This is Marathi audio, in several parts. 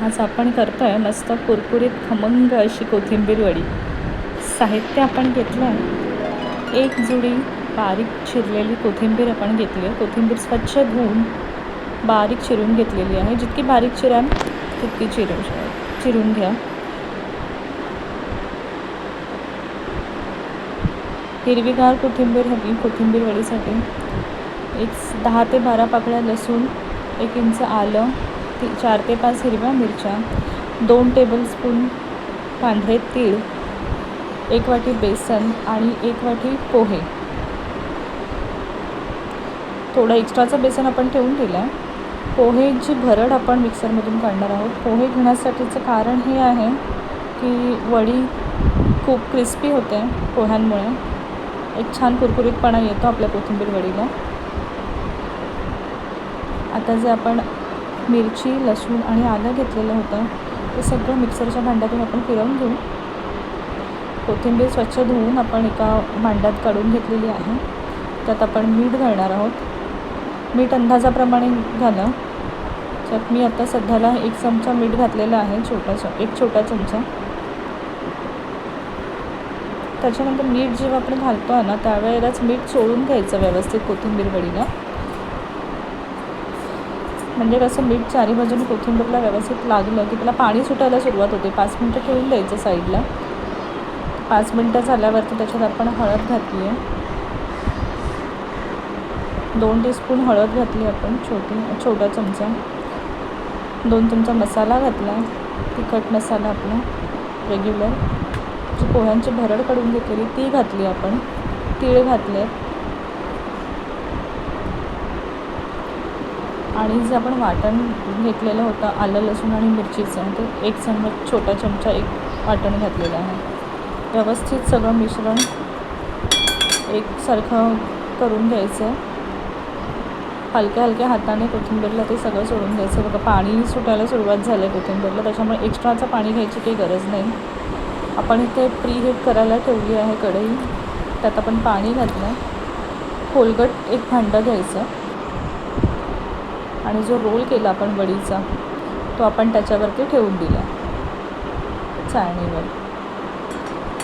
आज आपण करतो आहे मस्त कुरकुरीत खमंग अशी कोथिंबीर वडी. साहित्य आपण घेतलं आहे, एक जुडी बारीक चिरलेली कोथिंबीर आपण घेतली आहे. कोथिंबीर स्वच्छ धुवून बारीक चिरून घेतलेली आहे. जितकी बारीक चिराल तितकी चिरून घ्या. हिरवीगार कोथिंबीर हवी कोथिंबीर वडीसाठी. 10 ते 12 पाकळ्या लसूण, 1 इंच आलं, 4 ते 5 हिरव्या मिरच्या, 2 टेबलस्पून पांढरे तीळ, 1 वाटी बेसन आणि 1 वाटी पोहे. थोडं एक्स्ट्राचं बेसन आपण ठेवून दिलं आहे. पोहेची भरड आपण मिक्सरमधून काढणार आहोत. पोहे घेण्यासाठीचं कारण हे आहे की वडी खूप क्रिस्पी होते पोह्यांमुळे. एक छान कुरकुरीतपणा येतो आपल्या कोथिंबीर वडीला. आता जे आपण मिरची, लसूण आणि आलं घेतलेलं होतं ते सगळं मिक्सरच्या भांड्यातून आपण फिरवून घेऊ. कोथिंबीर स्वच्छ धुवून आपण एका भांड्यात काढून घेतलेली आहे. त्यात आपण मीठ घालणार आहोत. मीठ अंदाजाप्रमाणे घाला. त्यात मी आता सध्याला 1 चमचा मीठ घातलेलं आहे, एक छोटा चमचा. त्याच्यानंतर मीठ जेव्हा आपण घालतो आहे ना त्यावेळेलाच मीठ चोळून घ्यायचं व्यवस्थित कोथिंबीर वडीला. म्हणजे कसं मीठ चारी बाजूने कोथिंबीरला व्यवस्थित लागलं की त्याला पाणी सुटायला सुरुवात होते. 5 मिनटं ठेवून द्यायचं साईडला. 5 मिनटं झाल्यावरती त्याच्यात आपण हळद घातली आहे. 2 टीस्पून हळद घातली आपण, छोटा चमचा. 2 चमचा मसाला घातला, तिखट मसाला आपला रेग्युलर. जी पोह्यांची भरड काढून घेतलेली ती घातली आपण. तीळ घातले आणि जे आपण वाटण घेतलेलं होतं आलं, लसूण आणि मिरचीचं ते 1 चम्मच, छोटा चमचा 1 वाटण घातलेलं आहे. व्यवस्थित सगळं मिश्रण एकसारखं करून घ्यायचं. हलक्या हाताने कोथिंबीरला ते सगळं सोडून द्यायचं. बघा पाणी सुटायला सुरुवात झाली आहे कोथिंबीरला, त्याच्यामुळे एक्स्ट्राचं पाणी घ्यायची काही गरज नाही. आपण इथे प्रीहीट करायला ठेवली आहे कढई. त्यात आपण पाणी घातलं. खोलगट एक भांडं घ्यायचं आणि जो रोल केला आपण वडीचा तो आपण त्याच्यावरती ठेवून दिला चाळणीवर.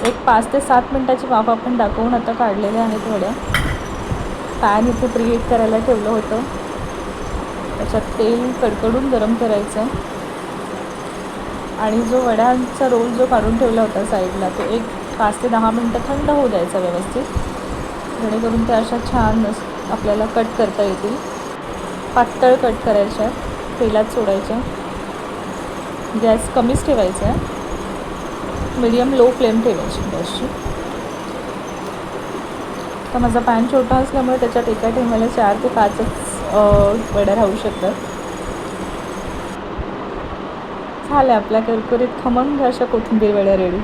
एक 5 ते 7 मिनटाची वाफ आपण दाखवून आता काढलेल्या आहेत वड्या. पॅन इथे प्रीहीट करायला ठेवलं होतं. त्याच्यात तेल कडकडून गरम करायचं आणि जो वड्यांचा रोल जो काढून ठेवला होता साईडला तो एक 5 ते 10 मिनटं थंड होऊ द्यायचा व्यवस्थित, जेणेकरून त्या अशा छान आपल्याला कट करता येतील. पातळ कट करायच्या, तेलात सोडायच्या. गॅस कमीच ठेवायचा आहे, मीडियम लो फ्लेम ठेवायची गॅसची. तर माझा पॅन छोटा असल्यामुळे त्याच्यात एका टायमाला 4 ते 5च वड्या राहू शकतात. झाल्या आपल्या कुरकुरीत खमंग अशा कोथिंबीर वड्या रेडी.